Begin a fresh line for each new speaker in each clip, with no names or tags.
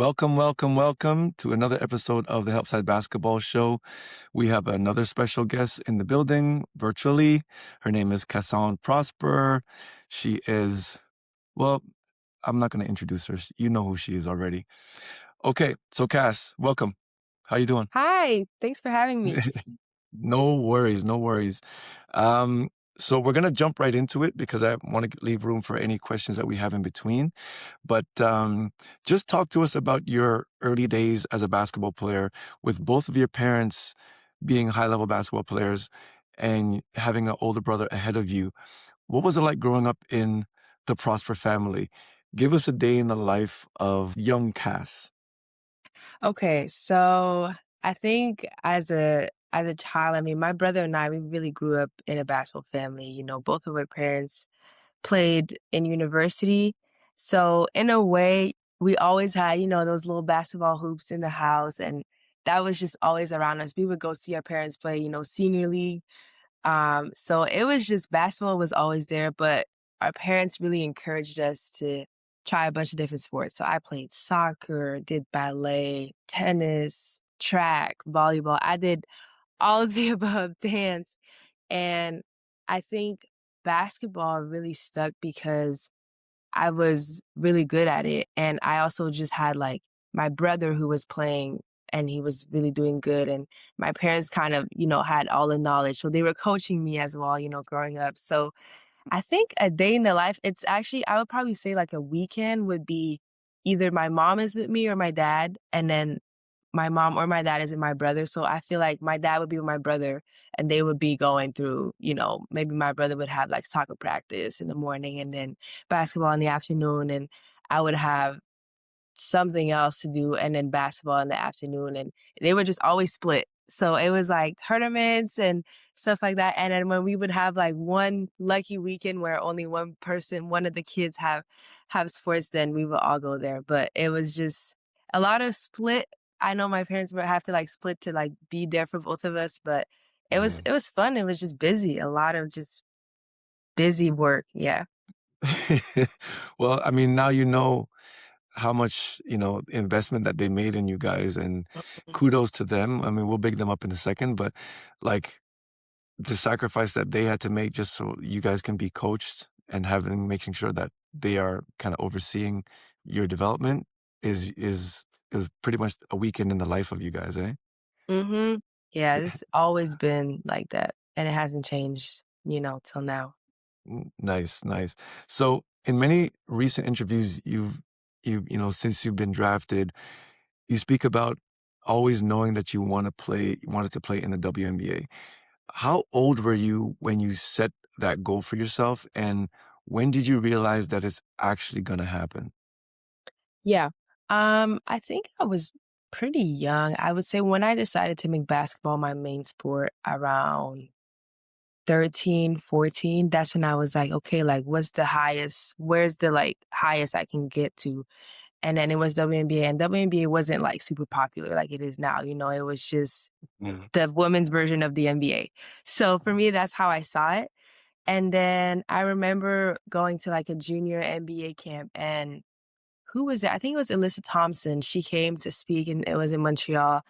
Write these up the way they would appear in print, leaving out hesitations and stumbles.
Welcome to another episode of the Helpside Basketball Show. We have another special guest in the building virtually. Her name is Cassandre Prosper. She is, well, I'm not going to introduce her. You know who she is already. Okay, so Cass, welcome. How you doing?
Hi, thanks for having me.
No worries, no worries. Um, so we're gonna jump right into it because I want to leave room for any questions that we have in between. But just talk to us about your early days as a basketball player, with both of your parents being high-level basketball players and having an older brother ahead of you. What was it like growing up in the Prosper family? Give us a day in the life of young Cass.
Okay, so I think as a child, I mean, my brother and I, we really grew up in a basketball family. Both of our parents played in university. So in a way, we always had, those little basketball hoops in the house, and that was just always around us. We would go see our parents play, senior league. So it was just basketball was always there, but our parents really encouraged us to try a bunch of different sports. So I played soccer, did ballet, tennis, track, volleyball. I did all of the above, dance. And I think basketball really stuck because I was really good at it. And I also just had like my brother who was playing and he was really doing good. And my parents kind of, had all the knowledge. So they were coaching me as well, growing up. So I think a day in the life, it's actually, I would probably say like a weekend would be either my mom is with me or my dad. And then my mom or my dad is with my brother. So I feel like my dad would be with my brother and they would be going through, maybe my brother would have like soccer practice in the morning and then basketball in the afternoon. And I would have something else to do and then basketball in the afternoon. And they would just always split. So it was like tournaments and stuff like that. And then when we would have like one lucky weekend where only one of the kids have sports, then we would all go there. But it was just a lot of split. I know my parents would have to like split to like be there for both of us, but it was
Yeah.
it was fun. It was just busy. A lot of just busy work. Yeah.
Well, I mean, now you know how much, investment that they made in you guys, and kudos to them. I mean, we'll big them up in a second, but like the sacrifice that they had to make just so you guys can be coached and making sure that they are kind of overseeing your development is pretty much a weekend in the life of you guys, eh?
Mhm. Yeah, it's always been like that, and it hasn't changed, till now.
Nice, nice. So in many recent interviews since you've been drafted, you speak about always knowing that you wanted to play in the WNBA. How old were you when you set that goal for yourself, and when did you realize that it's actually gonna happen?
Yeah. I think I was pretty young. I would say when I decided to make basketball my main sport around 13, 14, that's when I was like, "Okay, like, where's the, like, highest I can get to?" And then it was WNBA, and WNBA wasn't, like, super popular like it is now, it was just
Mhm.
the women's version of the NBA. So for me, that's how I saw it. And then I remember going to like a junior NBA camp and who was it? I think it was Alyssa Thompson. She came to speak and it was in Montreal.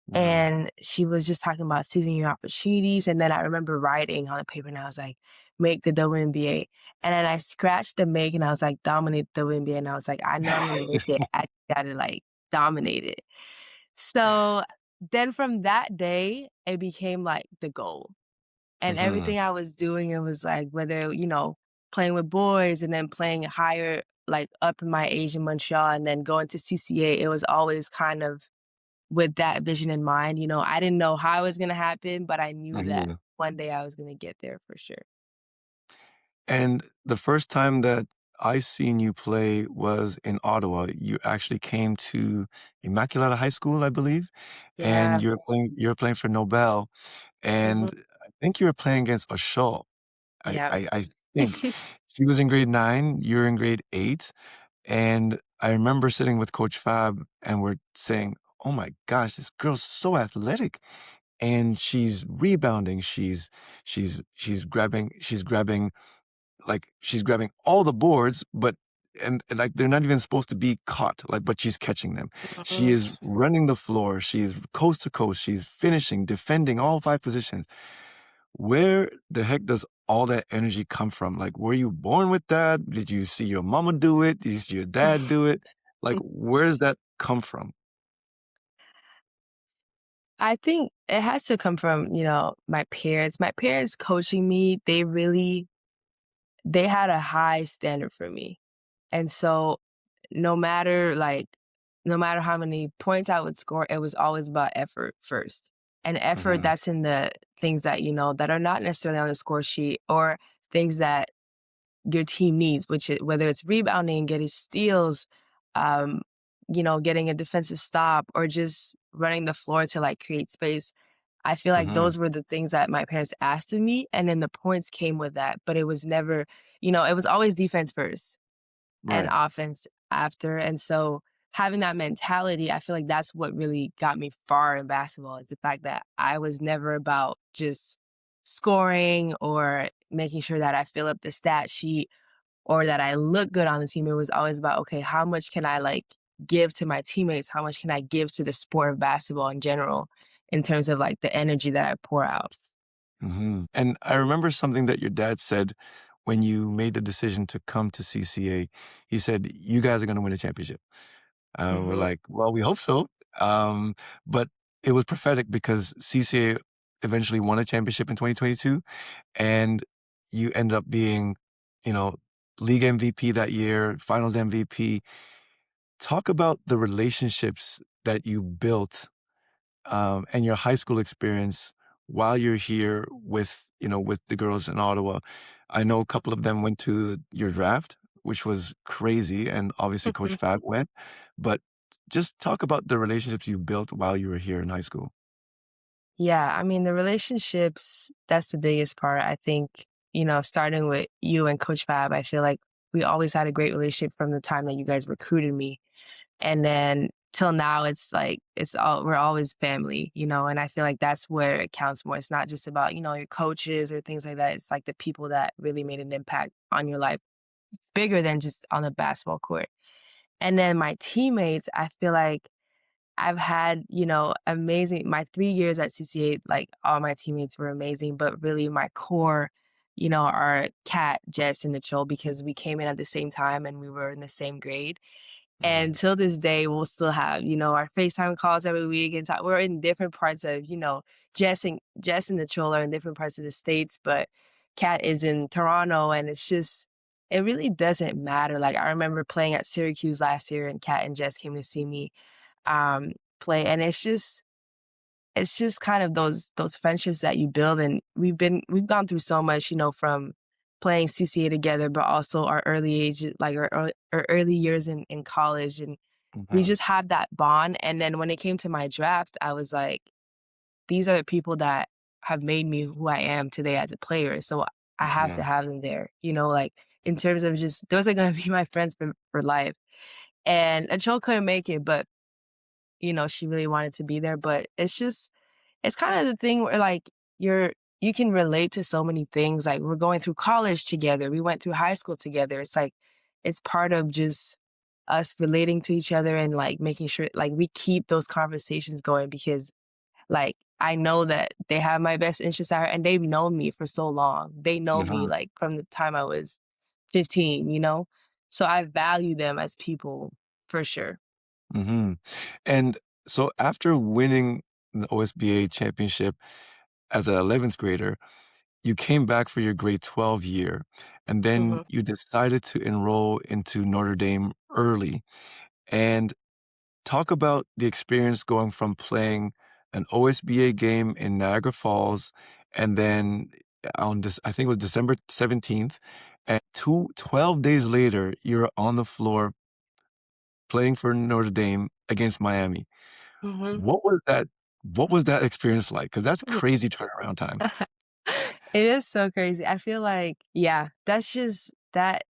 Wow.
And she was just talking about seizing your opportunities. And then I remember writing on the paper and I was like, make the WNBA. And then I scratched the make and I was like, dominate the WNBA. And I was like, I know I'm gonna make it. I gotta like dominate it. So then from that day, it became like the goal. And
Mhm.
everything I was doing, it was like whether, playing with boys and then playing higher, like up in my age in Montreal and then going to CCA, it was always kind of with that vision in mind. I didn't know how it was gonna happen, but I knew that
Mhm.
one day I was gonna get there for sure.
And the first time that I seen you play was in Ottawa. You actually came to Immaculata High School, I believe, and
Yeah.
you're playing for Nobel,
Mhm.
and I think you were playing against a Shaw. I
Yep.
I I think she was in grade 9, you're in grade 8, and I remember sitting with Coach Fab, and we're saying, "Oh my gosh, this girl's so athletic, and she's rebounding, she's grabbing all the boards, but and, like, they're not even supposed to be caught, like, but she's catching them. She
Mhm.
is running the floor, she's coast to coast, she's finishing, defending all 5 positions. Where the heck does all that energy come from? Like, were you born with that? Did you see your mama do it? Did you see your dad do it? Like, where does that come from?
I think it has to come from, my parents. My parents coaching me, they had a high standard for me. And so no matter like no matter how many points I would score, it was always about effort first. And effort
Mhm,
that's in the things that, that are not necessarily on the score sheet or things that your team needs, which is whether it's rebounding, getting steals, um, getting a defensive stop or just running the floor to like create space. I feel like
mhm,
those were the things that my parents asked of me, and then the points came with that, but it was never, it was always defense first and
right,
offense after, and so having that mentality, I feel like that's what really got me far in basketball is the fact that I was never about just scoring or making sure that I fill up the stat sheet or that I look good on the team. It was always about, okay, how much can I like give to my teammates? How much can I give to the sport of basketball in general in terms of like the energy that I pour out?
mhm, and I remember something that your dad said when you made the decision to come to CCA. He said, "You guys are gonna win a championship." We're
Mhm.
like, "Well, we hope so." Um, but it was prophetic because CCA eventually won a championship in 2022, and you end up being, you know, league MVP that year, finals MVP. Talk about the relationships that you built, and your high school experience while you're here with, with the girls in Ottawa. I know a couple of them went to your draft, which was crazy, and obviously Coach Fab went, but just talk about the relationships you built while you were here in high school.
Yeah, I mean, the relationships, that's the biggest part. I think, starting with you and Coach Fab, I feel like we always had a great relationship from the time that you guys recruited me. And then till now, it's like, we're always family, and I feel like that's where it counts more. It's not just about, your coaches or things like that. It's like the people that really made an impact on your life bigger than just on the basketball court. And then my teammates, I feel like I've had, amazing my 3 years at CCA, like, all my teammates were amazing, but really my core, are Kat, Jess, and Nichole because we came in at the same time and we were in the same grade. And
Mhm,
till this day, we'll still have, our FaceTime calls every week and talk. We're in different parts of, Jess and Nichole are in different parts of the States, but Kat is in Toronto, and it really doesn't matter. Like, I remember playing at Syracuse last year, and Kat and Jess came to see me um, play. And it's just kind of those friendships that you build. And we've gone through so much, from playing CCA together, but also our early age, like our early years in college. And we
mhm,
just have that bond. And then when it came to my draft, I was like, these are the people that have made me who I am today as a player. So I have to
yeah,
have them there, like in terms of just those are gonna be my friends for life. And Achol couldn't make it, but she really wanted to be there, but it's kind of the thing where like you can relate to so many things. Like we're going through college together. We went through high school together. It's like it's part of just us relating to each other and like making sure like we keep those conversations going because like I know that they have my best interests at heart and they've known me for so long. They know me
mhm,
like from the time I was 15. So I value them as people for sure.
mhm, and so after winning the OSBA championship as a 11th grader, you came back for your grade 12 year, and then
Mhm.
you decided to enroll into Notre Dame early. And talk about the experience going from playing an OSBA game in Niagara Falls, and then on this, I think it was December 17th, and 12 days later, you're on the floor playing for Notre Dame against Miami.
Mhm.
What was that what was that experience like? Because that's crazy turnaround time.
It is so crazy. I feel like, yeah, that's just that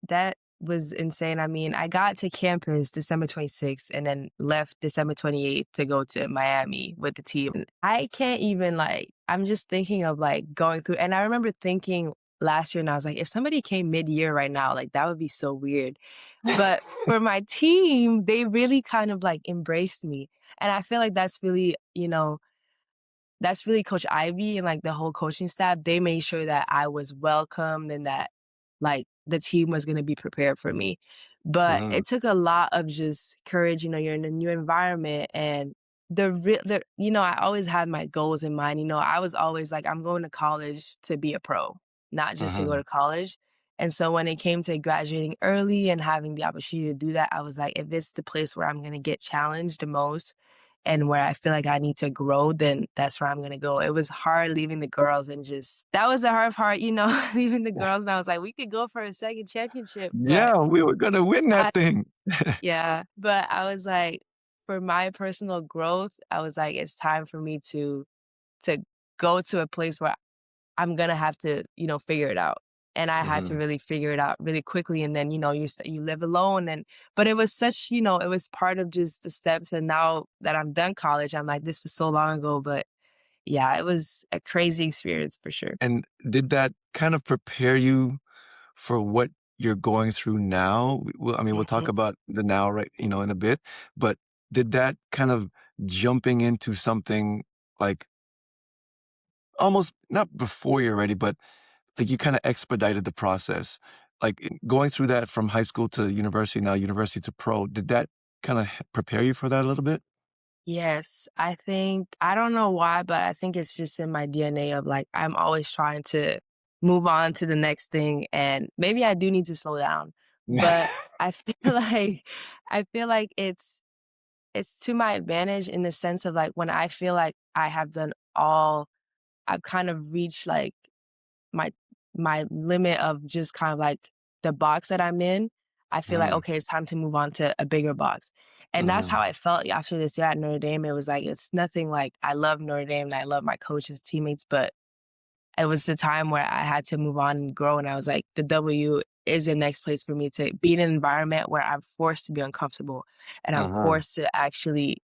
was insane. I mean, I got to campus December 26th and then left December 28th to go to Miami with the team. I can't even like I'm just thinking of like going through and I remember thinking last year, and I was like, if somebody came mid-year right now, like, that would be so weird. But for my team, they really kind of, like, embraced me, and I feel like that's really Coach Ivy and, like, the whole coaching staff. They made sure that I was welcomed and that, like, the team was gonna be prepared for me. But
Mhm,
it took a lot of just courage, you're in a new environment and I always had my goals in mind, I was always like, "I'm going to college to be a pro, not just to go
mhm.
to college." And so when it came to graduating early and having the opportunity to do that, I was like, "If it's the place where I'm gonna get challenged the most, and where I feel like I need to grow, then that's where I'm gonna go." It was hard leaving the girls and just that was the hard part, leaving the girls, and I was like, "We could go for a second championship," but
Yeah, we were gonna win that
I
thing.
yeah, but I was like, for my personal growth, I was like, it's time for me to go to a place where I'm gonna have to, figure it out. And I had to
Mhm.
really figure it out really quickly, and then, you live alone but it was it was part of just the steps, and now that I'm done college, I'm like, "This was so long ago," but yeah, it was a crazy experience for sure.
And did that kind of prepare you for what you're going through now? I mean, we'll talk
Mhm.
about the now, right, in a bit, but did that kind of jumping into something like almost not before you're ready, but like you kinda expedited the process? Like, going through that from high school to university, now university to pro, did that kinda prepare you for that a little bit?
Yes, I don't know why, but I think it's just in my DNA of, like, I'm always trying to move on to the next thing, and maybe I do need to slow down, but I feel like it's to my advantage in the sense of, like, when I feel like I have done all I've kind of reached, like, my my limit of just kind of, like, the box that I'm in, I feel like,
Mhm,
"Okay, it's time to move on to a bigger box." And that's how
mhm,
I felt after this year at Notre Dame. It was like, it's nothing like I love Notre Dame and I love my coaches, teammates, but it was the time where I had to move on and grow, and I was like, the W is the next place for me to be in an environment where I'm forced to be uncomfortable, and I'm
mhm,
forced to actually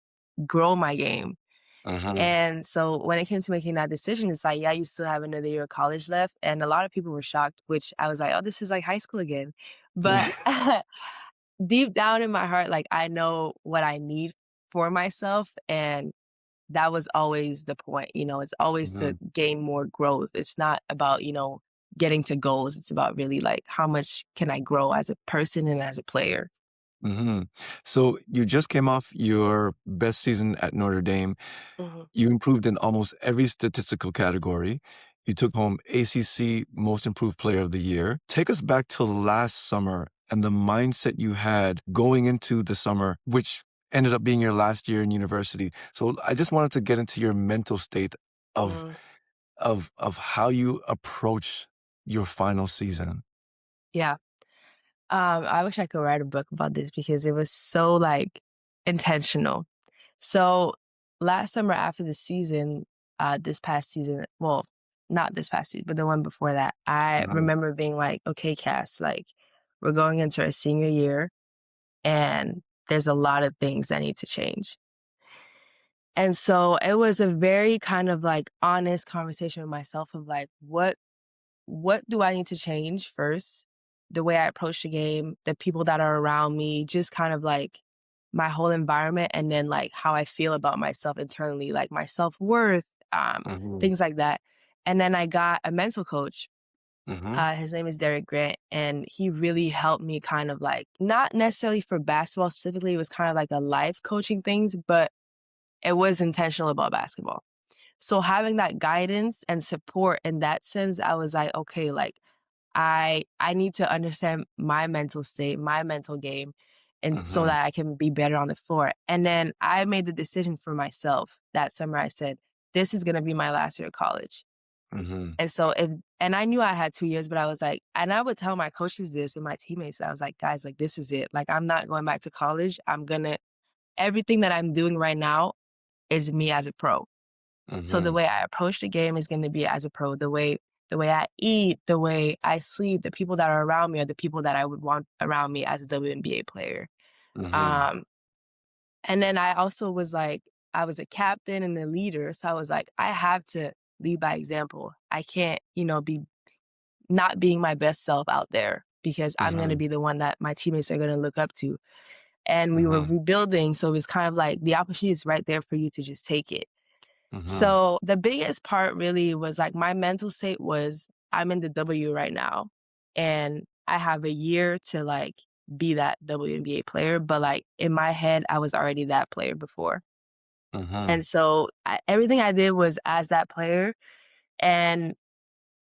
grow my game.
mhm.
And so when it came to making that decision, it's like, yeah, you still have another year of college left. And a lot of people were shocked, which I was like, oh, this is like high school again. But deep down in my heart, like I know what I need for myself. And that was always the point. It's always to
Mhm,
gain more growth. It's not about, getting to goals. It's about really like how much can I grow as a person and as a player.
mhm. So you just came off your best season at Notre Dame.
Mhm.
You improved in almost every statistical category. You took home ACC Most Improved Player of the Year. Take us back to last summer and the mindset you had going into the summer, which ended up being your last year in university. So I just wanted to get into your mental state of
Mm,
of how you approach your final season.
yeah. I wish I could write a book about this because it was so like intentional. So last summer after the season, this past season, well, not this past season, but the one before that, I
Mhm,
remember being like, okay, Cass, like we're going into our senior year and there's a lot of things that need to change. And so it was a very kind of like honest conversation with myself of like, what do I need to change first? The way I approach the game, the people that are around me, just kind of like my whole environment, and then like how I feel about myself internally, like my self-worth,
mhm,
things like that. And then I got a mental coach.
mhm,
His name is Derek Grant, and he really helped me kind of like not necessarily for basketball specifically, it was kind of like a life coaching things, but it was intentional about basketball. So having that guidance and support in that sense, I was like, okay, like I need to understand my mental state, my mental game, and so
mhm,
that I can be better on the floor. And then I made the decision for myself that summer. I said, this is gonna be my last year of college.
mhm,
And so if and I knew I had 2 years, but I was like, and I would tell my coaches this and my teammates, I was like, guys, like this is it. Like I'm not going back to college. Everything that I'm doing right now is me as a pro. So the
mhm,
way I approach the game is gonna be as a pro. The way I eat, the way I sleep, the people that are around me are the people that I would want around me as a WNBA player.
mhm,
Um, and then I also was like, I was a captain and a leader, so I was like, I have to lead by example. I can't, be not being my best self out there because I'm gonna
Mhm.
be the one that my teammates are gonna look up to. And we were
Mhm.
rebuilding, so it was kind of like the opportunity is right there for you to just take it.
Mhm.
So the biggest part really was like my mental state was I'm in the W right now and I have a year to like be that WNBA player, but like in my head, I was already that player before.
Mhm.
And so everything I did was as that player. And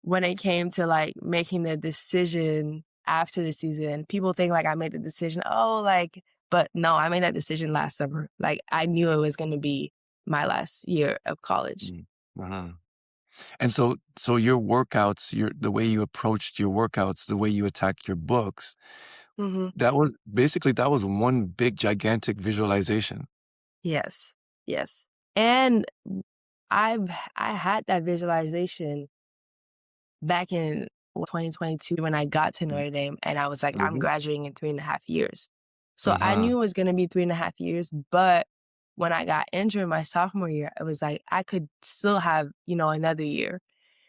when it came to like making the decision after the season, people think like I made the decision, oh, like, but no, I made that decision last summer. Like I knew it was going to be my last year of college.
Mm. Mhm. And so your workouts, your the way you approached your workouts, the way you attacked your books,
Hmm.
that was one big gigantic visualization.
Yes. Yes. And I had that visualization back in 2022 when I got to
Mm.
Notre Dame and I was like, I'm
Mhm.
graduating in 3.5 years. So I
Mhm.
knew it was going to be 3.5 years, but when I got injured my sophomore year, it was like I could still have, another year,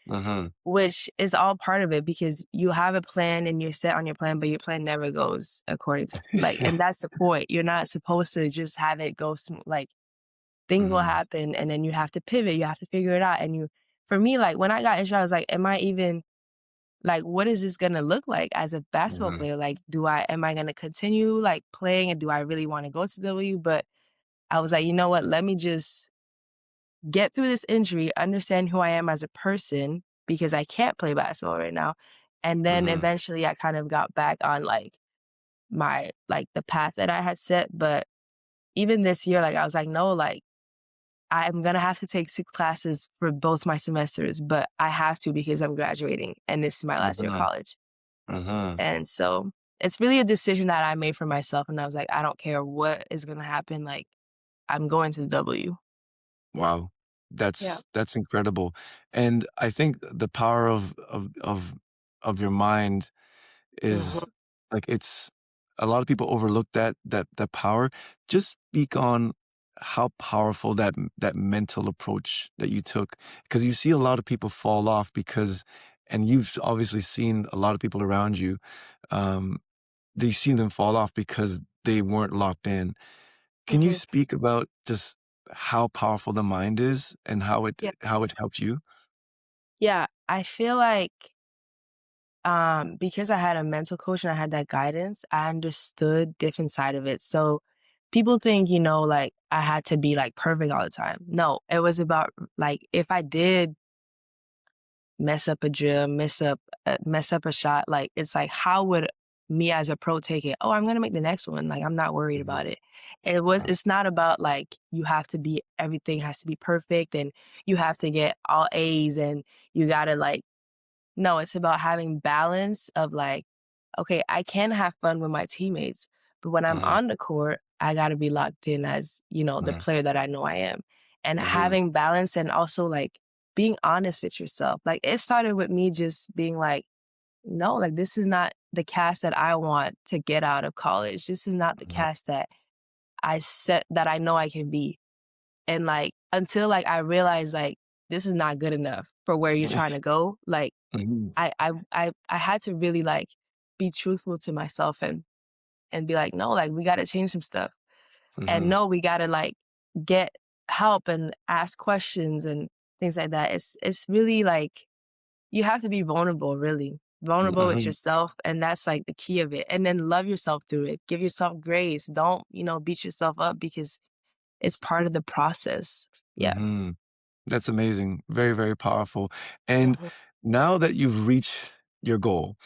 Mhm.
which is all part of it because you have a plan and you're set on your plan, but your plan never goes according to like, and that's the point. You're not supposed to just have it go smooth. Like things will
Mhm.
happen and then you have to pivot, you have to figure it out. And for me, like when I got injured, I was like, am I even like, what is this gonna look like as a basketball
Mhm.
player? Like, am I gonna continue like playing and do I really want to go to W? But I was like, you know what? Let me just get through this injury, understand who I am as a person because I can't play basketball right now. And then
Mhm.
eventually I kind of got back on like the path that I had set. But even this year, like I was like, no, like I'm gonna have to take 6 classes for both my semesters, but I have to because I'm graduating and this is my last year of
Mhm.
college.
Mhm.
And so it's really a decision that I made for myself. And I was like, I don't care what is going to happen. Like, I'm going to the W.
Wow.
Yeah.
That's incredible. And I think the power of your mind is
Mhm.
like it's a lot of people overlook that power. Just speak on how powerful that mental approach that you took, because you see a lot of people fall off because, and you've obviously seen a lot of people around you, um, they seen them fall off because they weren't locked in. Can you
Mhm.
speak about just how powerful the mind is and
Yeah.
how it helped you?
Yeah. I feel like because I had a mental coach and I had that guidance, I understood different side of it. So people think, like I had to be like perfect all the time. No, it was about like if I did mess up a drill, mess up a shot, like, it's like, how would me as a pro take it? "Oh, I'm gonna make the next one." Like, I'm not worried
Mhm.
about it.
Uh,
It's not about, like, you have to be everything has to be perfect and you have to get all A's and you gotta, like no, it's about having balance of, like, "Okay, I can have fun with my teammates, but when I'm
mhm,
on the court, I gotta be locked in as, the
mhm,
player that I know I am." And
mhm,
having balance and also, like, being honest with yourself. Like, it started with me just being like, "No, like, this is not the cast that I want to get out of college. This is not the
mhm,
cast that I know I can be." And, like, until, like, I realized, like, this is not good enough for where you're trying to go, like,
mhm,
I had to really, like, be truthful to myself and be like, "No, like, we gotta change some stuff." And
mhm,
no, we gotta, like, get help and ask questions and things like that. It's really, like, you have to be vulnerable, really. Vulnerable with
mhm,
yourself, and that's, like, the key of it. And then love yourself through it. Give yourself grace. Don't, beat yourself up because it's part of the process. Yeah.
mhm. That's amazing. Very, very powerful. And
Mhm,
now that you've reached your goal,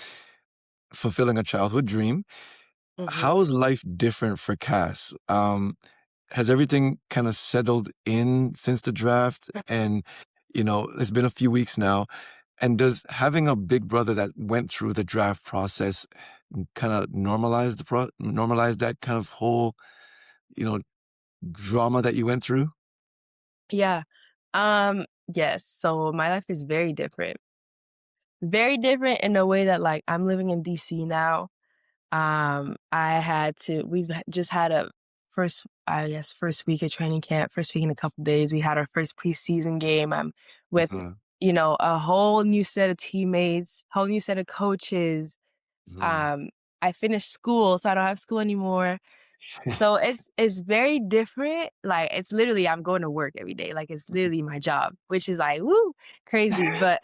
fulfilling a childhood dream,
mhm.
how is life different for Cass? Has everything kind of settled in since the draft? And, it's been a few weeks now. And does having a big brother that went through the draft process kind of normalize that kind of whole, you know, drama that you went through?
Yeah. Yes. So my life is very different. Very different in a way that like I'm living in DC now. Just had a first week of training camp, first week in a couple days. We had our first preseason game. I'm with
Mhm.
a whole new set of teammates, whole new set of coaches.
Mhm.
Um, I finished school, so I don't have school anymore. So it's very different. Like it's literally I'm going to work every day. Like it's literally my job, which is like woo crazy, but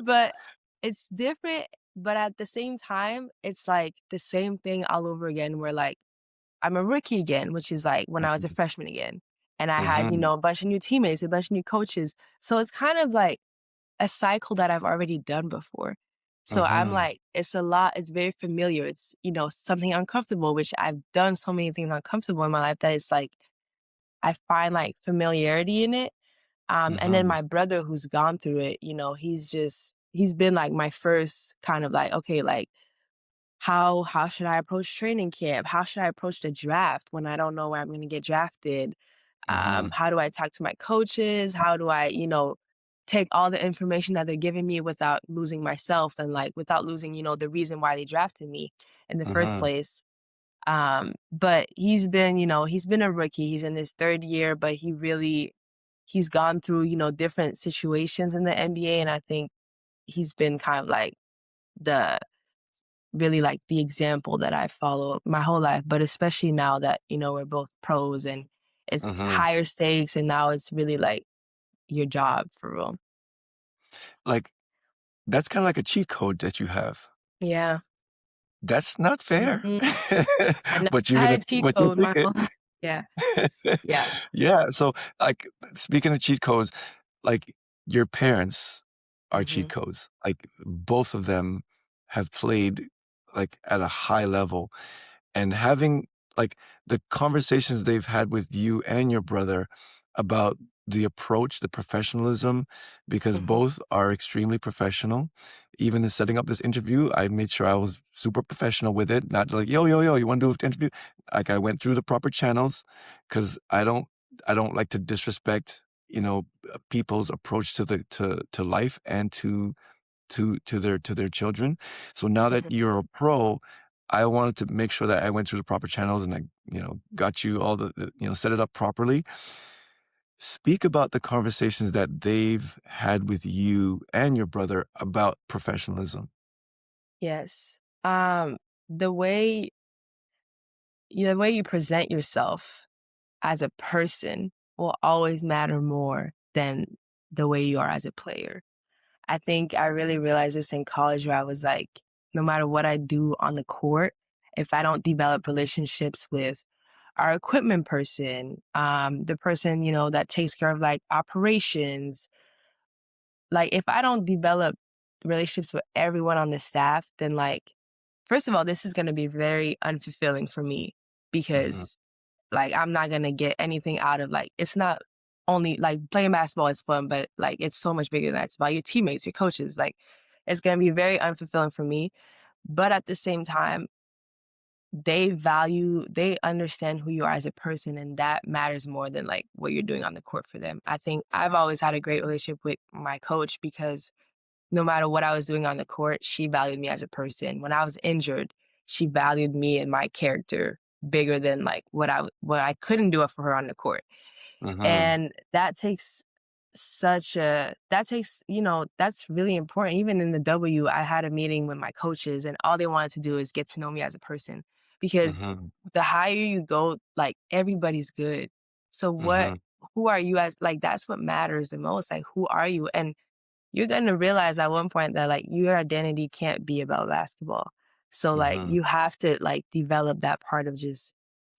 but it's different. But at the same time, it's like the same thing all over again. Where like I'm a rookie again, which is like when I was a
Mhm.
freshman again, and I had
Mhm.
a bunch of new teammates, a bunch of new coaches. So it's kind of like a cycle that I've already done before. So I'm
Mhm.
like, it's a lot, it's very familiar. It's, something uncomfortable, which I've done so many things uncomfortable in my life that it's like I find like familiarity in it. And then
Mhm.
my brother who's gone through it, he's been like my first kind of like, okay, like how should I approach training camp? How should I approach the draft when I don't know where I'm gonna get drafted?
Mhm.
How do I talk to my coaches? How do I, take all the information that they're giving me without losing myself and like without losing, the reason why they drafted me in the first
Mhm.
place. But he's been a rookie. He's in his third year, but he's gone through, different situations in the NBA. And I think he's been kind of like the really like the example that I follow my whole life, but especially now that, we're both pros and it's
Mhm.
higher stakes and now it's really like your job for real.
Like, that's kinda like a cheat code that you have.
Yeah.
That's not fair.
Mhm. I know.
But
I
you're
had
gonna
a cheat
but you'll
code
take
my
it.
whole life. Yeah. Yeah.
Yeah, so, like, speaking of cheat codes, like, your parents are cheat
Mhm.
codes. Like, both of them have played, like, at a high level. And having like the conversations they've had with you and your brother about the approach, the professionalism, because
Mhm.
both are extremely professional. Even in setting up this interview, I made sure I was super professional with it, not like, yo, you want to do an interview? Like I went through the proper channels because I don't like to disrespect, people's approach to to life and to their children. So now that
Mhm.
you're a pro, I wanted to make sure that I went through the proper channels and I, got you all set it up properly. Speak about the conversations that they've had with you and your brother about professionalism.
Yes. The way the way you present yourself as a person will always matter more than the way you are as a player. I think I really realized this in college where I was like, no matter what I do on the court, if I don't develop relationships with our equipment person, the person, that takes care of like operations, like if I don't develop relationships with everyone on the staff, then like, first of all, this is going to be very unfulfilling for me
Mhm,
because like I'm not going to get anything out of like, it's not only like playing basketball is fun, but like it's so much bigger than that. It's about your teammates, your coaches. Like it's going to be very unfulfilling for me. But at the same time, they understand who you are as a person, and that matters more than like what you're doing on the court for them. I think I've always had a great relationship with my coach because no matter what I was doing on the court, she valued me as a person. When I was injured, she valued me and my character bigger than like what I couldn't do it for her on the court.
mhm,
And that's really important. Even in the W, I had a meeting with my coaches and all they wanted to do is get to know me as a person because
mhm,
the higher you go, like everybody's good. So
mhm,
who are you as, like, that's what matters the most. Like, who are you? And you're going to realize at one point that like your identity can't be about basketball. So like
mhm,
you have to like develop that part of just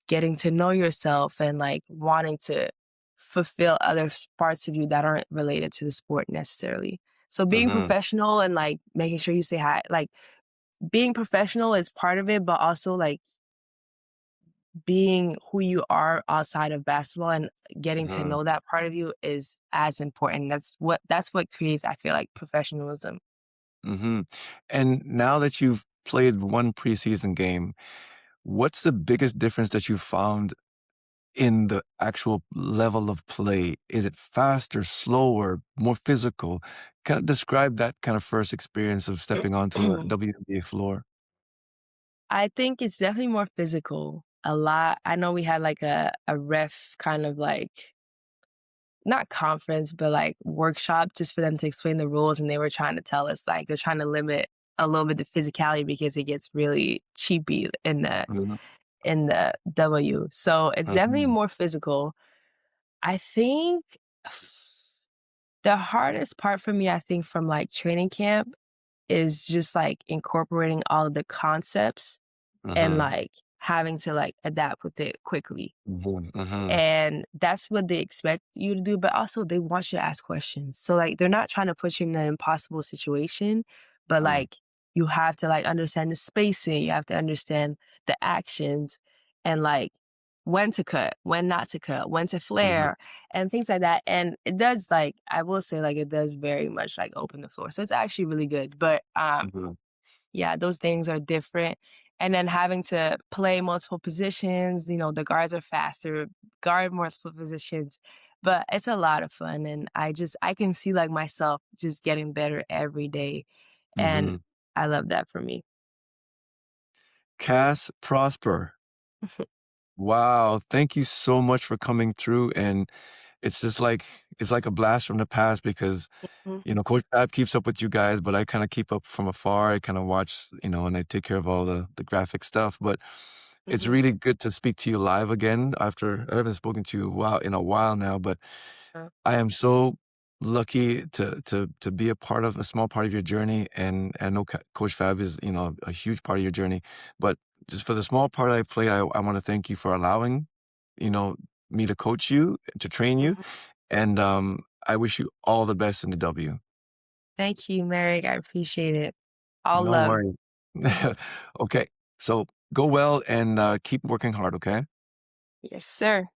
getting to know yourself and like wanting to fulfill other parts of you that aren't related to the sport necessarily. So being
mhm,
professional and like making sure you say hi, like being professional is part of it, but also like being who you are outside of basketball and getting to
mhm,
know that part of you is as important. That's what creates, I feel like, professionalism.
mhm. And now that you've played one preseason game, what's the biggest difference that you found in the actual level of play? Is it faster, slower, more physical? Kinda describe that kind of first experience of stepping onto a WNBA floor.
I think it's definitely more physical. A lot. I know we had like a ref kind of like not conference, but like workshop just for them to explain the rules. And they were trying to tell us like they're trying to limit a little bit the physicality because it gets really cheapy
Mhm,
in the W. So it's definitely
mhm,
more physical. I think the hardest part for me, I think, from like training camp is just like incorporating all of the concepts and
mhm,
like having to like adapt with it quickly.
mhm, mhm,
And that's what they expect you to do, but also they want you to ask questions. So, like, they're not trying to put you in an impossible situation, but,
mhm,
like, you have to, like, understand the spacing, you have to understand the actions and, like, when to cut, when not to cut, when to
mhm,
flare, and things like that, and it does, like I will say, like, it does very much, like, open the floor, so it's actually really good, but,
mhm.
yeah, those things are different. And then having to play multiple positions, the guards are faster, guard multiple positions, but it's a lot of fun. And I can see like myself just getting better every day. And
Mhm.
I love that for me.
Cass Prosper. Wow, thank you so much for coming through, and it's just like it's like a blast from the past because,
Mhm,
Coach Fab keeps up with you guys, but I kinda keep up from afar. I kinda watch, and I take care of all the graphic stuff, but it's
mhm,
really good to speak to you live again after I haven't spoken to you in a while now, but
uh,
I am so lucky to be a small part of your journey, and I know Coach Fab is, a huge part of your journey, but just for the small part I play, I wanna thank you for allowing, you know, me to coach you, to train you,
mhm.
and, I wish you all the best in the W.
Thank you, Merrick. I appreciate it. All
No
love.
worries. Okay, so go well and, keep working hard, okay?
Yes, sir.